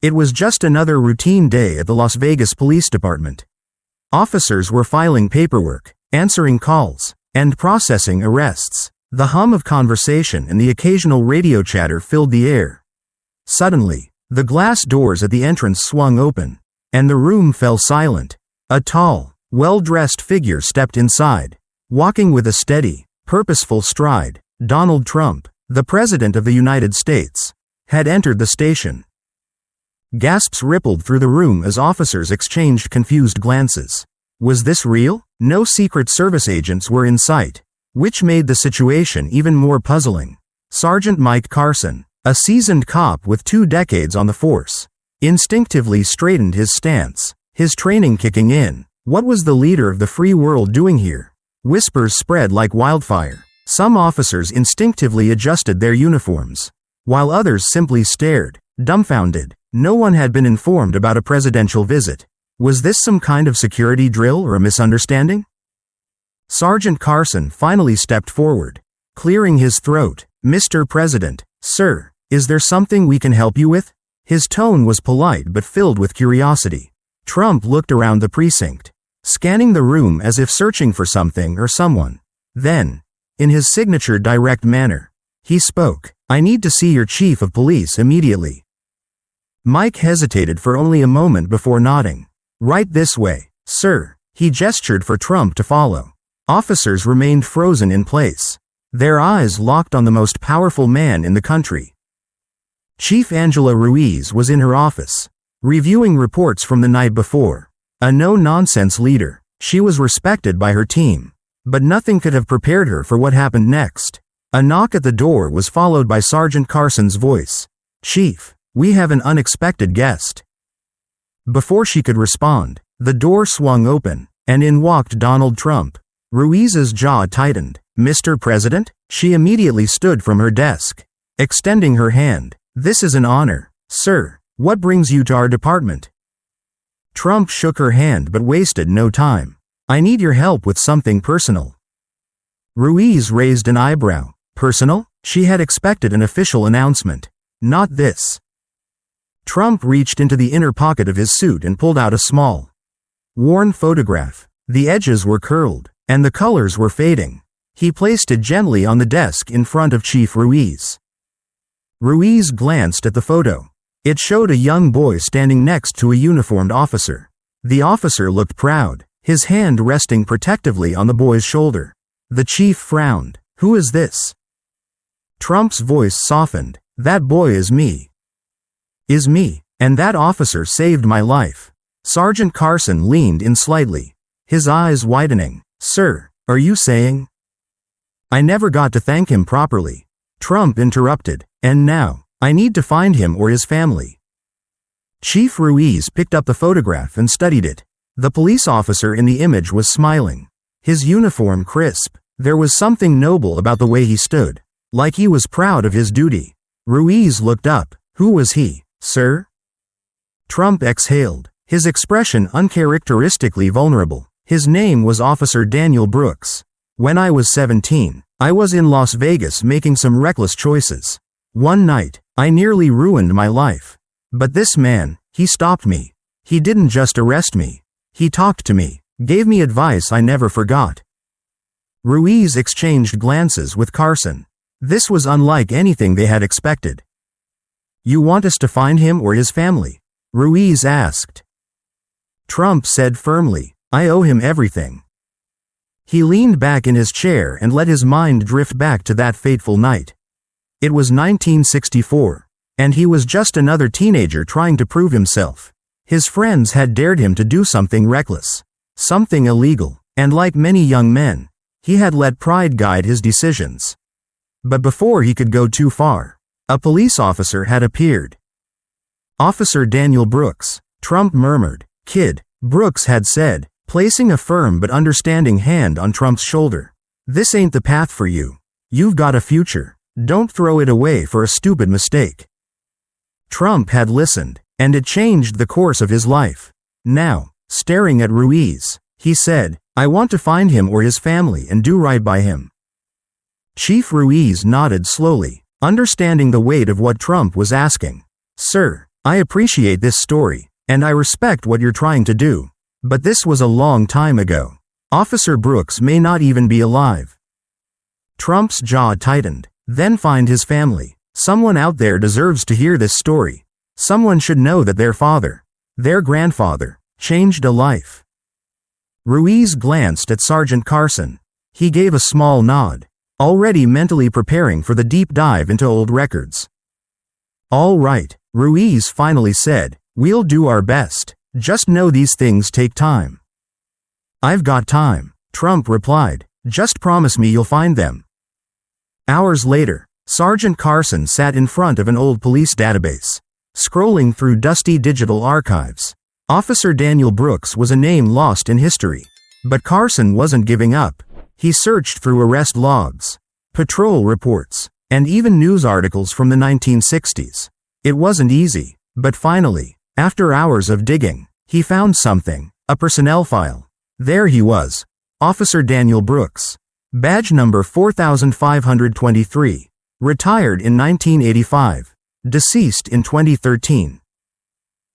It was just another routine day at the Las Vegas Police Department. Officers were filing paperwork, answering calls, and processing arrests. The hum of conversation and the occasional radio chatter filled the air. Suddenly, the glass doors at the entrance swung open, and the room fell silent. A tall, well-dressed figure stepped inside, walking with a steady, purposeful stride. Donald Trump, the President of the United States, had entered the station. Gasps rippled through the room as officers exchanged confused glances. Was this real? No Secret Service agents were in sight, which made the situation even more puzzling. Sergeant Mike Carson, a seasoned cop with 2 decades on the force, instinctively straightened his stance, his training kicking in. What was the leader of the free world doing here? Whispers spread like wildfire. Some officers instinctively adjusted their uniforms, while others simply stared, dumbfounded. No one had been informed about a presidential visit. Was this some kind of security drill or a misunderstanding? Sergeant Carson finally stepped forward, clearing his throat. Mr. President, sir, is there something we can help you with? His tone was polite but filled with curiosity. Trump looked around the precinct, scanning the room as if searching for something or someone. Then, in his signature direct manner, he spoke. I need to see your chief of police immediately. Mike hesitated for only a moment before nodding. Right this way, sir. He gestured for Trump to follow. Officers remained frozen in place, their eyes locked on the most powerful man in the country. Chief Angela Ruiz was in her office, reviewing reports from the night before. A no-nonsense leader, she was respected by her team, but nothing could have prepared her for what happened next. A knock at the door was followed by Sergeant Carson's voice. Chief, we have an unexpected guest. Before she could respond, the door swung open, and in walked Donald Trump. Ruiz's jaw tightened. Mr. President? She immediately stood from her desk, extending her hand. This is an honor, sir. What brings you to our department? Trump shook her hand but wasted no time. I need your help with something personal. Ruiz raised an eyebrow. Personal? She had expected an official announcement. Not this. Trump reached into the inner pocket of his suit and pulled out a small, worn photograph. The edges were curled, and the colors were fading. He placed it gently on the desk in front of Chief Ruiz. Ruiz glanced at the photo. It showed a young boy standing next to a uniformed officer. The officer looked proud, his hand resting protectively on the boy's shoulder. The chief frowned. Who is this? Trump's voice softened. That boy is me. Is me. And that officer saved my life. Sergeant Carson leaned in slightly, his eyes widening. Sir, are you saying? I never got to thank him properly. Trump interrupted. And now, I need to find him or his family. Chief Ruiz picked up the photograph and studied it. The police officer in the image was smiling, his uniform crisp. There was something noble about the way he stood, like he was proud of his duty. Ruiz looked up. Who was he, sir? Trump exhaled, his expression uncharacteristically vulnerable. His name was Officer Daniel Brooks. When I was 17, I was in Las Vegas making some reckless choices. One night, I nearly ruined my life. But this man, he stopped me. He didn't just arrest me. He talked to me, gave me advice I never forgot. Ruiz exchanged glances with Carson. This was unlike anything they had expected. You want us to find him or his family? Ruiz asked. Trump said firmly, I owe him everything. He leaned back in his chair and let his mind drift back to that fateful night. It was 1964, and he was just another teenager trying to prove himself. His friends had dared him to do something reckless, something illegal, and like many young men, he had let pride guide his decisions. But before he could go too far, a police officer had appeared. Officer Daniel Brooks, Trump murmured. Kid, Brooks had said, placing a firm but understanding hand on Trump's shoulder. This ain't the path for you. You've got a future. Don't throw it away for a stupid mistake. Trump had listened, and it changed the course of his life. Now, staring at Ruiz, he said, I want to find him or his family and do right by him. Chief Ruiz nodded slowly, understanding the weight of what Trump was asking. Sir, I appreciate this story, and I respect what you're trying to do. But this was a long time ago. Officer Brooks may not even be alive." Trump's jaw tightened. Then find his family. Someone out there deserves to hear this story. Someone should know that their father, their grandfather, changed a life. Ruiz glanced at Sergeant Carson. He gave a small nod, already mentally preparing for the deep dive into old records. "All right," Ruiz finally said, "we'll do our best. Just know these things take time." "I've got time," Trump replied. "Just promise me you'll find them." Hours later, Sergeant Carson sat in front of an old police database, scrolling through dusty digital archives. Officer Daniel Brooks was a name lost in history. But Carson wasn't giving up. He searched through arrest logs, patrol reports, and even news articles from the 1960s. It wasn't easy, but finally, after hours of digging, he found something, a personnel file. There he was, Officer Daniel Brooks. Badge number 4523. Retired in 1985. Deceased in 2013.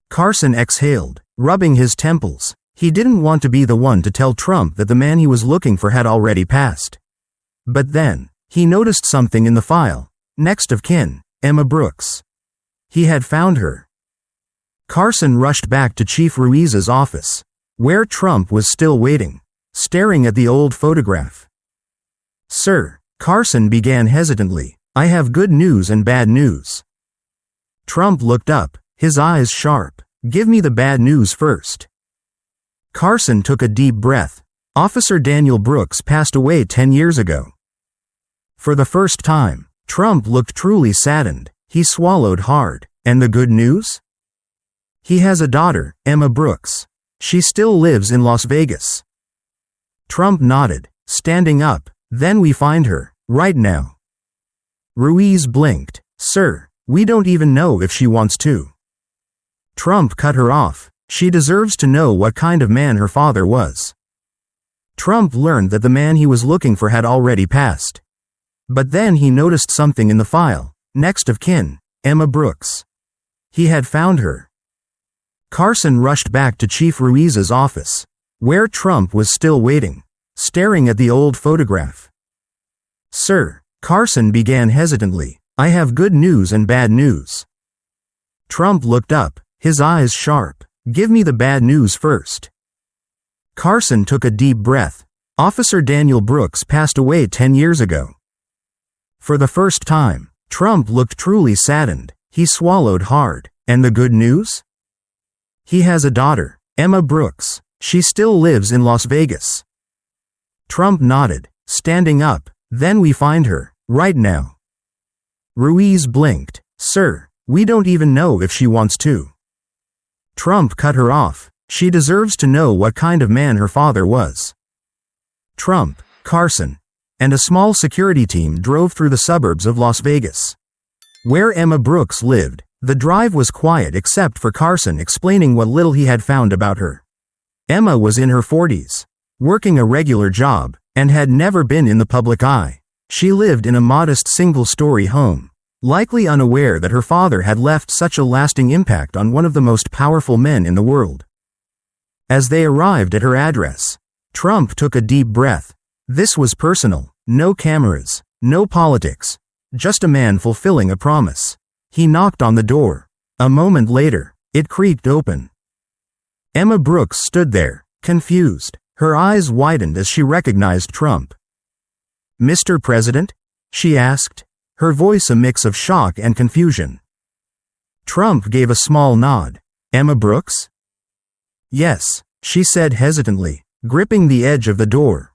Carson exhaled, rubbing his temples. He didn't want to be the one to tell Trump that the man he was looking for had already passed. But then, he noticed something in the file. Next of kin, Emma Brooks. He had found her. Carson rushed back to Chief Ruiz's office, where Trump was still waiting, staring at the old photograph. "Sir," Carson began hesitantly, "I have good news and bad news." Trump looked up, his eyes sharp. "Give me the bad news first." Carson took a deep breath. Officer Daniel Brooks passed away 10 years ago. For the first time, Trump looked truly saddened. He swallowed hard. "And the good news?" "He has a daughter, Emma Brooks. She still lives in Las Vegas." Trump nodded, standing up. "Then we find her, right now." Ruiz blinked. "Sir, we don't even know if she wants to." Trump cut her off. "She deserves to know what kind of man her father was." Trump learned that the man he was looking for had already passed. But then he noticed something in the file. Next of kin, Emma Brooks. He had found her. Carson rushed back to Chief Ruiz's office, where Trump was still waiting, staring at the old photograph. "Sir," Carson began hesitantly, "I have good news and bad news." Trump looked up, his eyes sharp. "Give me the bad news first." Carson took a deep breath. Officer Daniel Brooks passed away 10 years ago. For the first time, Trump looked truly saddened. He swallowed hard. "And the good news?" "He has a daughter, Emma Brooks. She still lives in Las Vegas." Trump nodded, standing up. "Then we find her, right now." Ruiz blinked. "Sir, we don't even know if she wants to." Trump cut her off. "She deserves to know what kind of man her father was." Trump, Carson, and a small security team drove through the suburbs of Las Vegas, where Emma Brooks lived. The drive was quiet except for Carson explaining what little he had found about her. Emma was in her 40s, working a regular job, and had never been in the public eye. She lived in a modest single-story home, likely unaware that her father had left such a lasting impact on one of the most powerful men in the world. As they arrived at her address, Trump took a deep breath. This was personal. No cameras, no politics. Just a man fulfilling a promise. He knocked on the door. A moment later, it creaked open. Emma Brooks stood there, confused. Her eyes widened as she recognized Trump. "Mr. President?" she asked, her voice a mix of shock and confusion. Trump gave a small nod. "Emma Brooks?" "Yes," she said hesitantly, gripping the edge of the door.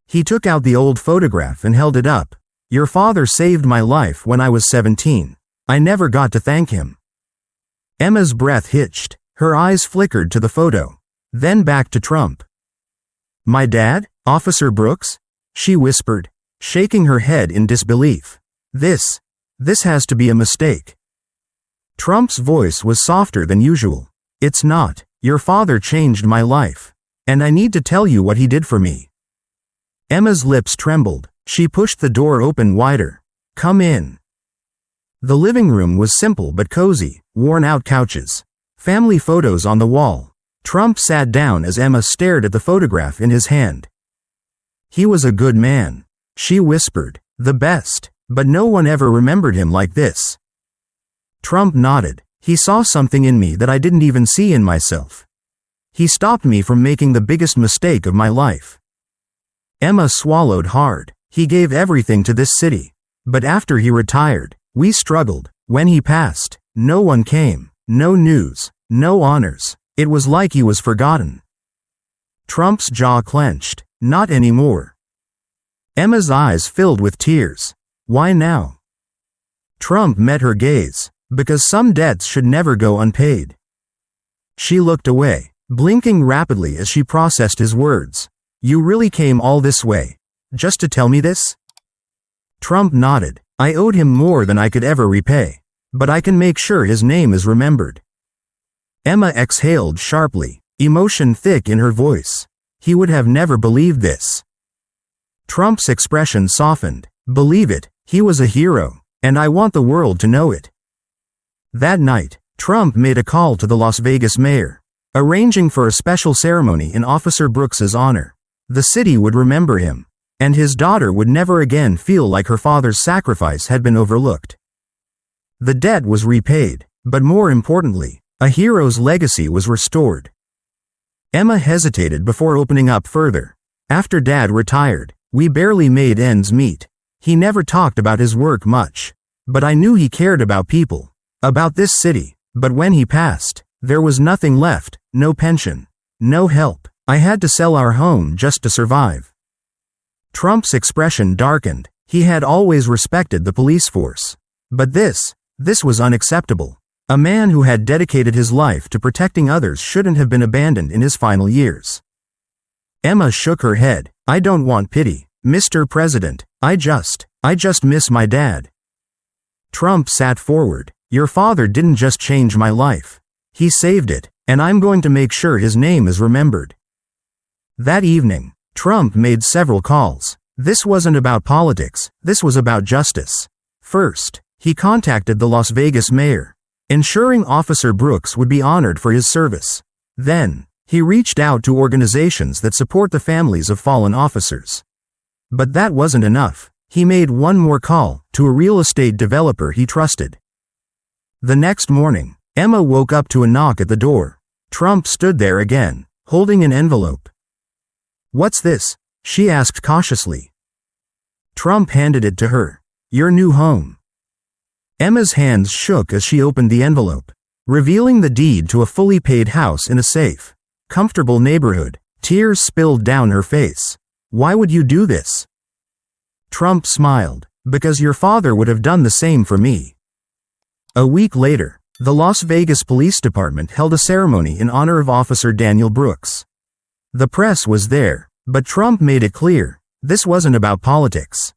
He took out the old photograph and held it up. "Your father saved my life when I was 17. I never got to thank him." Emma's breath hitched. Her eyes flickered to the photo, then back to Trump. "My dad, Officer Brooks?" she whispered, shaking her head in disbelief. This has to be a mistake." Trump's voice was softer than usual. "It's not. Your father changed my life. And I need to tell you what he did for me." Emma's lips trembled. She pushed the door open wider. "Come in." The living room was simple but cozy, worn-out couches. Family photos on the wall. Trump sat down as Emma stared at the photograph in his hand. "He was a good man," she whispered. "The best, but no one ever remembered him like this." Trump nodded. "He saw something in me that I didn't even see in myself. He stopped me from making the biggest mistake of my life." Emma swallowed hard. "He gave everything to this city. But after he retired, we struggled. When he passed, no one came. No news. No honors. It was like he was forgotten." Trump's jaw clenched. "Not anymore." Emma's eyes filled with tears. "Why now?" Trump met her gaze. "Because some debts should never go unpaid." She looked away, blinking rapidly as she processed his words. "You really came all this way, just to tell me this?" Trump nodded. "I owed him more than I could ever repay. But I can make sure his name is remembered." Emma exhaled sharply, emotion thick in her voice. "He would have never believed this." Trump's expression softened. "Believe it, he was a hero, and I want the world to know it." That night, Trump made a call to the Las Vegas mayor, arranging for a special ceremony in Officer Brooks's honor. The city would remember him, and his daughter would never again feel like her father's sacrifice had been overlooked. The debt was repaid, but more importantly, a hero's legacy was restored. Emma hesitated before opening up further. "After Dad retired, we barely made ends meet. He never talked about his work much, but I knew he cared about people, about this city. But when he passed, there was nothing left, no pension, no help. I had to sell our home just to survive." Trump's expression darkened. He had always respected the police force. But this was unacceptable. A man who had dedicated his life to protecting others shouldn't have been abandoned in his final years. Emma shook her head. "I don't want pity, Mr. President. I just miss my dad." Trump sat forward. "Your father didn't just change my life. He saved it, and I'm going to make sure his name is remembered." That evening, Trump made several calls. This wasn't about politics, this was about justice. First, he contacted the Las Vegas mayor, ensuring Officer Brooks would be honored for his service. Then, he reached out to organizations that support the families of fallen officers. But that wasn't enough. He made one more call, to a real estate developer he trusted. The next morning, Emma woke up to a knock at the door. Trump stood there again, holding an envelope. "What's this?" she asked cautiously. Trump handed it to her. "Your new home." Emma's hands shook as she opened the envelope, revealing the deed to a fully paid house in a safe, comfortable neighborhood. Tears spilled down her face. "Why would you do this?" Trump smiled. "Because your father would have done the same for me." A week later, the Las Vegas Police Department held a ceremony in honor of Officer Daniel Brooks. The press was there, but Trump made it clear, this wasn't about politics.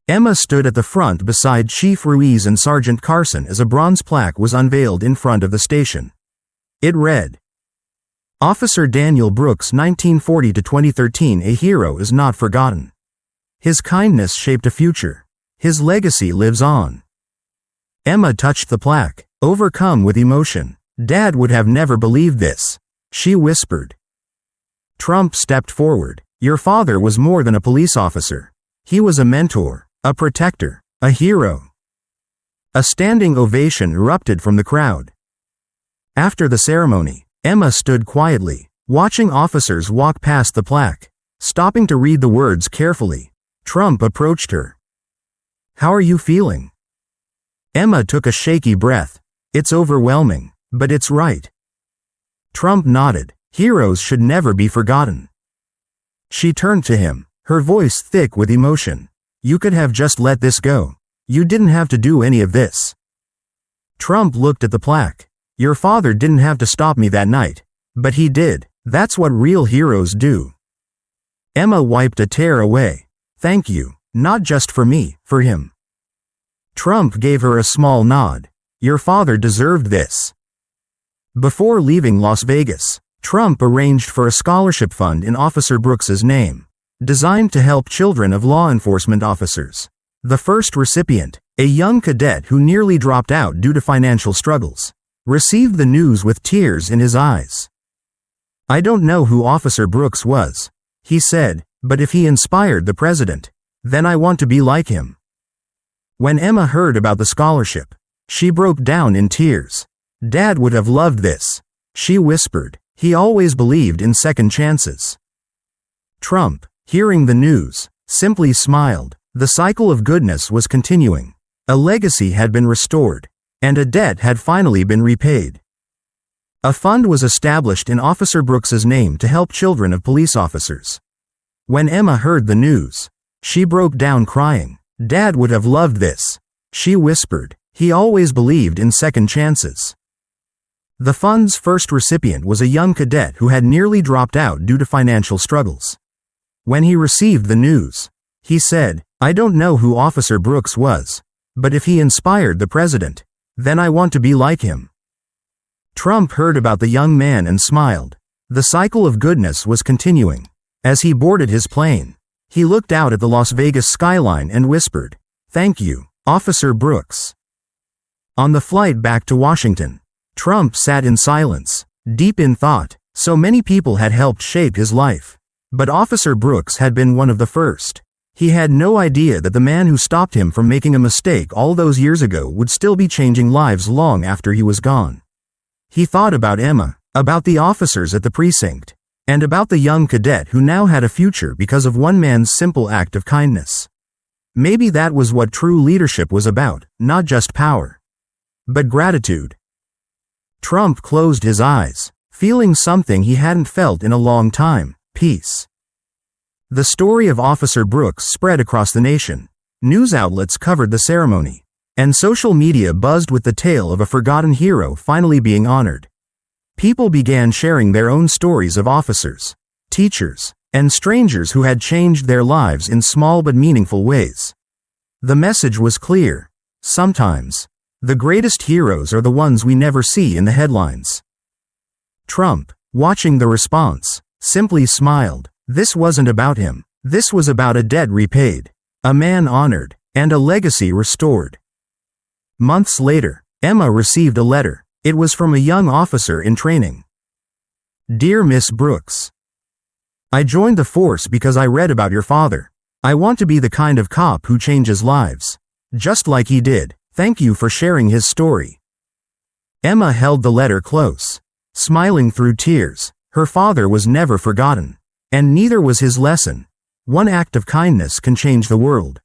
Emma stood at the front beside Chief Ruiz and Sergeant Carson as a bronze plaque was unveiled in front of the station. It read, "Officer Daniel Brooks, 1940 to 2013, a hero is not forgotten. His kindness shaped a future. His legacy lives on." Emma touched the plaque, overcome with emotion. "Dad would have never believed this," she whispered. Trump stepped forward. "Your father was more than a police officer. He was a mentor, a protector, a hero." A standing ovation erupted from the crowd. After the ceremony, Emma stood quietly, watching officers walk past the plaque, stopping to read the words carefully. Trump approached her. "How are you feeling?" Emma took a shaky breath. "It's overwhelming, but it's right." Trump nodded. "Heroes should never be forgotten." She turned to him, her voice thick with emotion. "You could have just let this go. You didn't have to do any of this." Trump looked at the plaque. "Your father didn't have to stop me that night. But he did. That's what real heroes do." Emma wiped a tear away. "Thank you, not just for me, for him." Trump gave her a small nod. "Your father deserved this." Before leaving Las Vegas, Trump arranged for a scholarship fund in Officer Brooks's name, designed to help children of law enforcement officers. The first recipient, a young cadet who nearly dropped out due to financial struggles, received the news with tears in his eyes. "I don't know who Officer Brooks was," he said, "but if he inspired the president, then I want to be like him." When Emma heard about the scholarship, she broke down in tears. "Dad would have loved this," she whispered. "He always believed in second chances." Trump, hearing the news, simply smiled. The cycle of goodness was continuing. A legacy had been restored, and a debt had finally been repaid. A fund was established in Officer Brooks's name to help children of police officers. When Emma heard the news, she broke down crying. "Dad would have loved this," she whispered. "He always believed in second chances." The fund's first recipient was a young cadet who had nearly dropped out due to financial struggles. When he received the news, he said, "I don't know who Officer Brooks was, but if he inspired the president, then I want to be like him." Trump heard about the young man and smiled. The cycle of goodness was continuing. As he boarded his plane, he looked out at the Las Vegas skyline and whispered, "Thank you, Officer Brooks." On the flight back to Washington, Trump sat in silence, deep in thought. So many people had helped shape his life, but Officer Brooks had been one of the first. He had no idea that the man who stopped him from making a mistake all those years ago would still be changing lives long after he was gone. He thought about Emma, about the officers at the precinct, and about the young cadet who now had a future because of one man's simple act of kindness. Maybe that was what true leadership was about, not just power, but gratitude. Trump closed his eyes, feeling something he hadn't felt in a long time: peace. The story of Officer Brooks spread across the nation. News outlets covered the ceremony, and social media buzzed with the tale of a forgotten hero finally being honored. People began sharing their own stories of officers, teachers, and strangers who had changed their lives in small but meaningful ways. The message was clear. Sometimes, the greatest heroes are the ones we never see in the headlines. Trump, watching the response, simply smiled. This wasn't about him. This was about a debt repaid, a man honored, and a legacy restored. Months later, Emma received a letter. It was from a young officer in training. "Dear Miss Brooks, I joined the force because I read about your father. I want to be the kind of cop who changes lives, just like he did. Thank you for sharing his story." Emma held the letter close, smiling through tears. Her father was never forgotten. And neither was his lesson. One act of kindness can change the world.